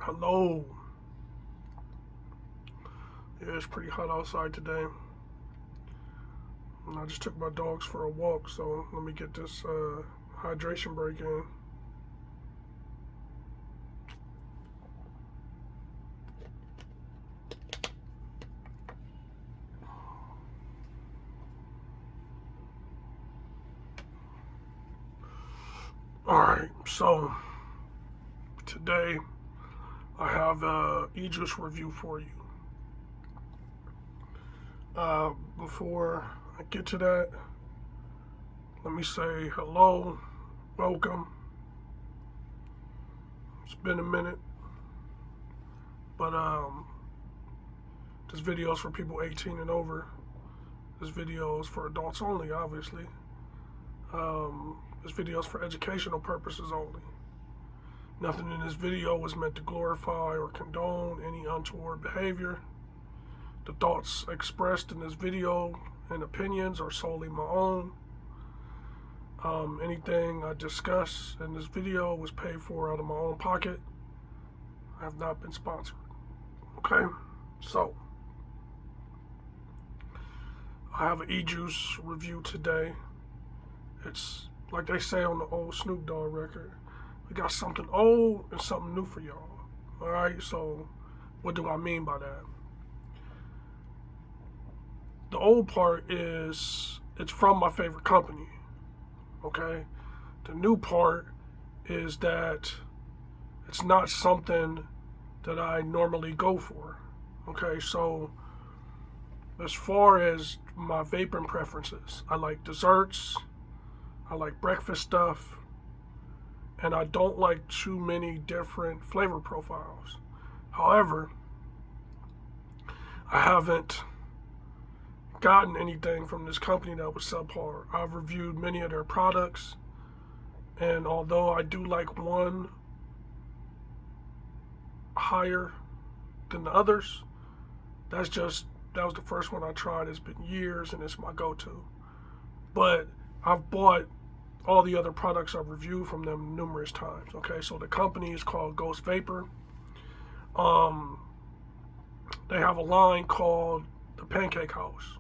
Hello. Yeah, it's pretty hot outside today. And I just took my dogs for a walk, so let me get this hydration break in. Alright, so today I have a e-juice review for you. Before I get to that, let me say hello, welcome. It's been a minute, but this video is for people 18 and over. This video is for adults only, obviously. This video is for educational purposes only. Nothing in this video was meant to glorify or condone any untoward behavior. The thoughts expressed in this video and opinions are solely my own. Anything I discuss in this video was paid for out of my own pocket. I have not been sponsored. Okay, so I have an e-juice review today. It's like they say on the old Snoop Dogg record. We got something old and something new for y'all. Alright, so what do I mean by that? The old part is it's from my favorite company. Okay? The new part is that it's not something that I normally go for. Okay, so as far as my vaping preferences, I like desserts, I like breakfast stuff, and I don't like too many different flavor profiles. However, I haven't gotten anything from this company that was subpar. I've reviewed many of their products, and although I do like one higher than the others, that was the first one I tried. It's been years and it's my go-to. But I've bought all the other products I've reviewed from them numerous times. Okay, so the company is called Gost Vapor. They have a line called the Pancake House.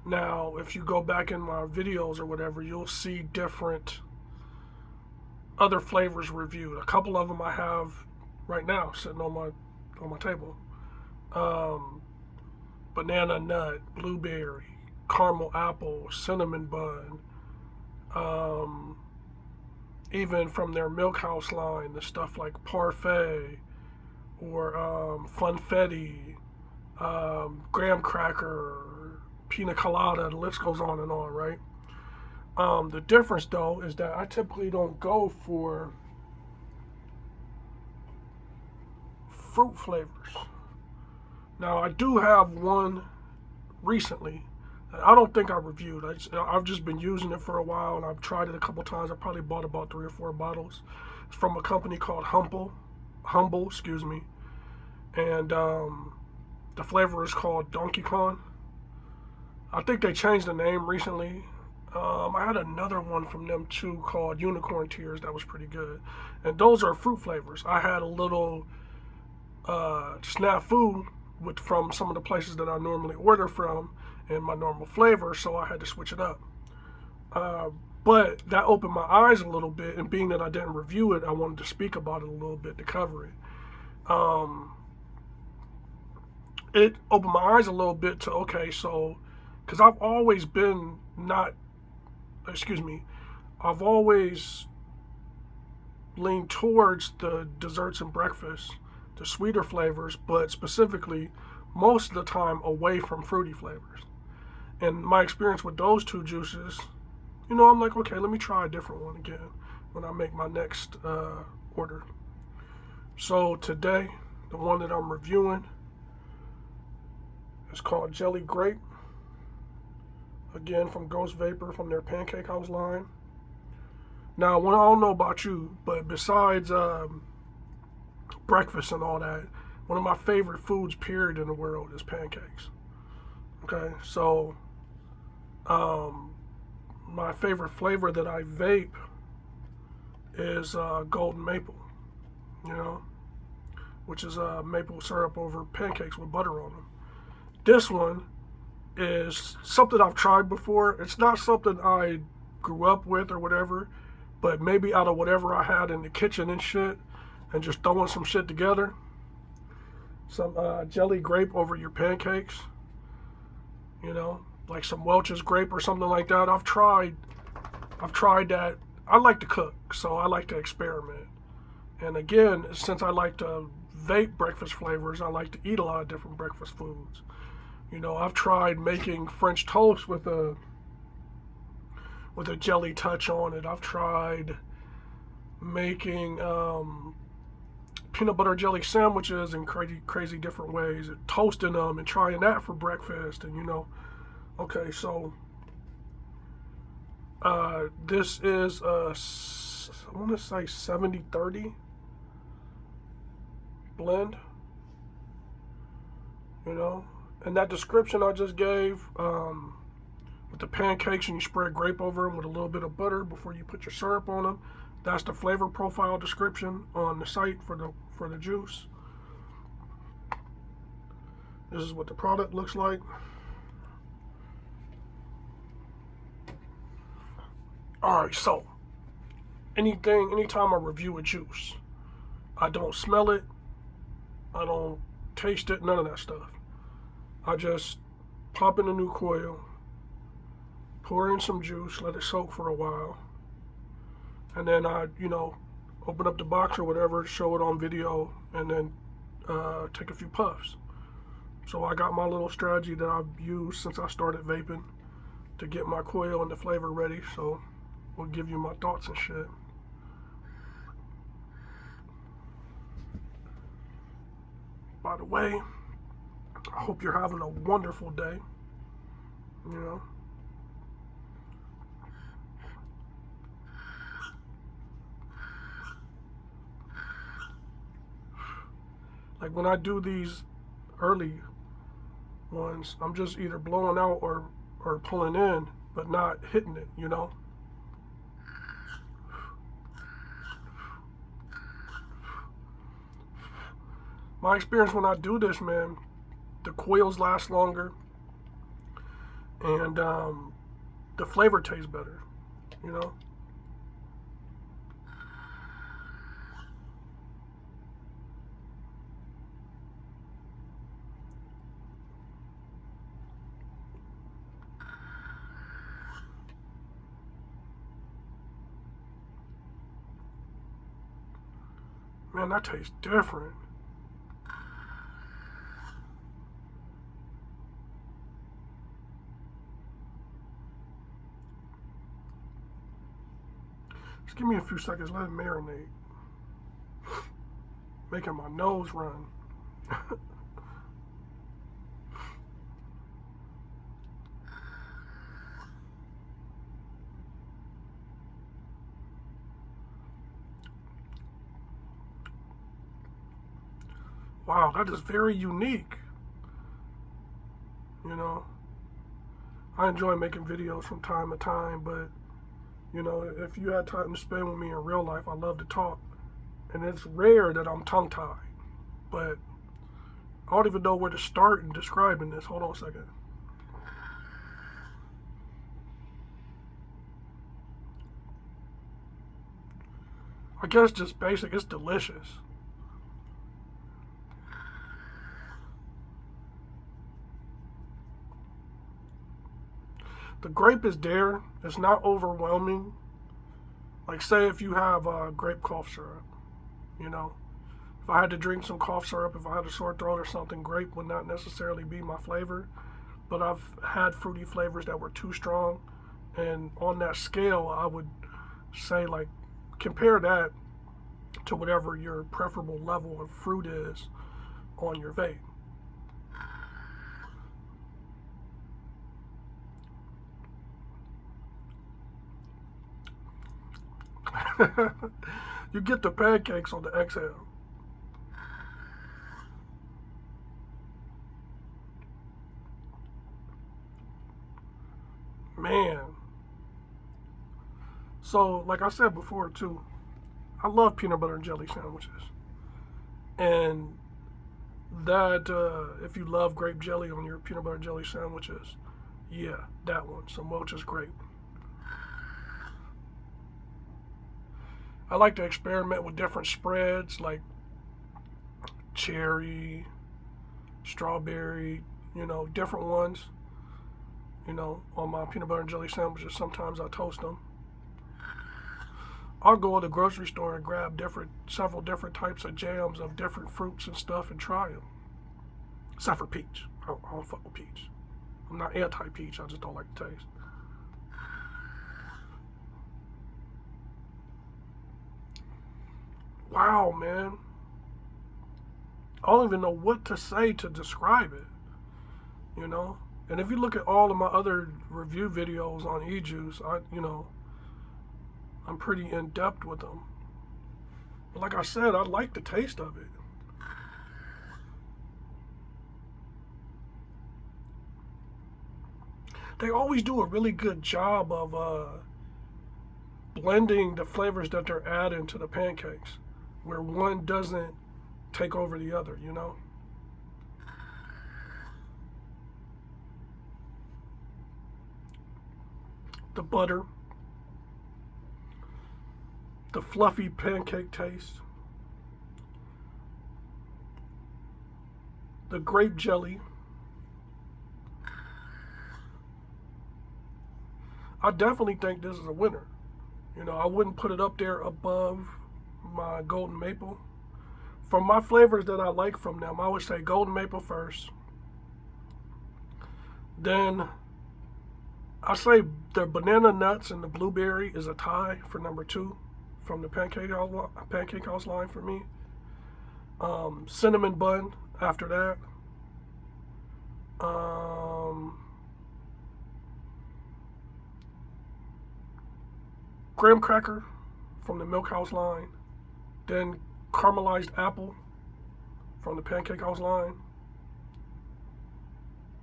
Now, if you go back in my videos or whatever, you'll see different other flavors reviewed. A couple of them I have right now sitting on my table. Banana nut, blueberry, caramel apple, cinnamon bun. Even from their Milk House line, the stuff like Parfait or Funfetti, graham cracker, pina colada, the list goes on and on, right? The difference though is that I typically don't go for fruit flavors. Now I do have one recently that I don't think I reviewed. I've just been using it for a while and I've tried it a couple times. I probably bought about 3 or 4 bottles. It's from a company called Humble, and the flavor is called Donkey Kong. I think they changed the name recently. I had another one from them too called Unicorn Tears that was pretty good. And those are fruit flavors. I had a little snafu from some of the places that I normally order from and my normal flavor, so I had to switch it up. But that opened my eyes a little bit, and being that I didn't review it, I wanted to speak about it a little bit to cover it. It opened my eyes a little bit to, okay, so, because I've always leaned towards the desserts and breakfast, the sweeter flavors, but specifically most of the time away from fruity flavors. And my experience with those two juices, I'm like, okay, let me try a different one again when I make my next order. So today, the one that I'm reviewing is called Jelly Grape. Again, from Gost Vapor, from their Pancake House line. Now, I don't know about you, but besides breakfast and all that, one of my favorite foods, period, in the world is pancakes. Okay, so my favorite flavor that I vape is golden maple, you know, which is maple syrup over pancakes with butter on them. This one is something I've tried before. It's not something I grew up with or whatever, but maybe out of whatever I had in the kitchen and shit, and just throwing some shit together. Some jelly grape over your pancakes, you know, like some Welch's grape or something like that. I've tried that. I like to cook, so I like to experiment. And again, since I like to vape breakfast flavors, I like to eat a lot of different breakfast foods. You know, I've tried making French toast with a jelly touch on it. I've tried making peanut butter jelly sandwiches in crazy different ways, and toasting them and trying that for breakfast. And you know, okay, so this is I want to say 70-30 blend, you know, and that description I just gave with the pancakes, and you spread grape over them with a little bit of butter before you put your syrup on them. That's the flavor profile description on the site for the juice. This is what the product looks like. Alright, so anytime I review a juice, I don't smell it, I don't taste it, none of that stuff. I just pop in a new coil, pour in some juice, let it soak for a while, and then I, you know, open up the box or whatever, show it on video, and then take a few puffs. So I got my little strategy that I've used since I started vaping to get my coil and the flavor ready. So we'll give you my thoughts and shit. By the way, I hope you're having a wonderful day. You know, like when I do these early ones, I'm just either blowing out or pulling in, but not hitting it, you know. My experience when I do this, man, the coils last longer, and the flavor tastes better, you know. Man, that tastes different. Just give me a few seconds, let it marinate. Making my nose run. Wow, that is very unique. You know, I enjoy making videos from time to time, but you know, if you had time to spend with me in real life, I love to talk. And it's rare that I'm tongue-tied. But I don't even know where to start in describing this. Hold on a second. I guess just basic, it's delicious. The grape is there. It's not overwhelming. Like, say if you have grape cough syrup, you know, if I had to drink some cough syrup, if I had a sore throat or something, grape would not necessarily be my flavor. But I've had fruity flavors that were too strong, and on that scale, I would say, like, compare that to whatever your preferable level of fruit is on your vape. You get the pancakes on the exhale. Man. So, like I said before, too, I love peanut butter and jelly sandwiches. And that, if you love grape jelly on your peanut butter and jelly sandwiches, yeah, that one, some Welch's Grape. I like to experiment with different spreads like cherry, strawberry, different ones, on my peanut butter and jelly sandwiches. Sometimes I toast them. I'll go to the grocery store and grab several different types of jams of different fruits and stuff and try them. Except for peach. I don't fuck with peach. I'm not anti-peach, I just don't like the taste. Wow, man. I don't even know what to say to describe it, And if you look at all of my other review videos on e-juice, I'm pretty in-depth with them. But like I said, I like the taste of it. They always do a really good job of blending the flavors that they're adding to the pancakes, where one doesn't take over the other, The butter, the fluffy pancake taste, the grape jelly. I definitely think this is a winner. I wouldn't put it up there above my golden maple. From my flavors that I like from them, I would say golden maple first. Then I say the banana nuts and the blueberry is a tie for number 2 from the Pancake House line for me. Cinnamon bun after that. Graham cracker from the Milk House line. Then caramelized apple from the Pancake House line.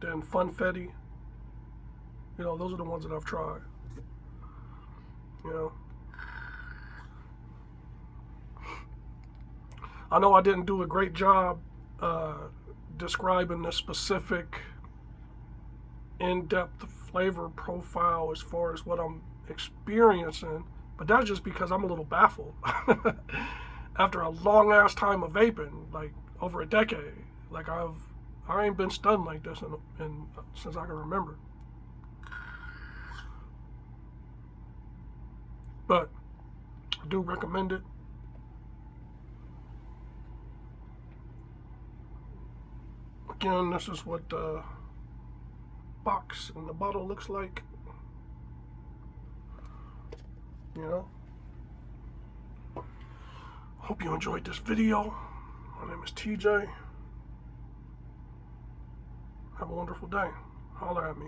Then funfetti. Those are the ones that I've tried. I know I didn't do a great job describing the specific in-depth flavor profile as far as what I'm experiencing, but that's just because I'm a little baffled. After a long ass time of vaping, like over a decade, like I ain't been stunned like this since I can remember. But I do recommend it. Again, this is what the box and the bottle looks like. Hope you enjoyed this video. My name is TJ. Have a wonderful day. Holler at me.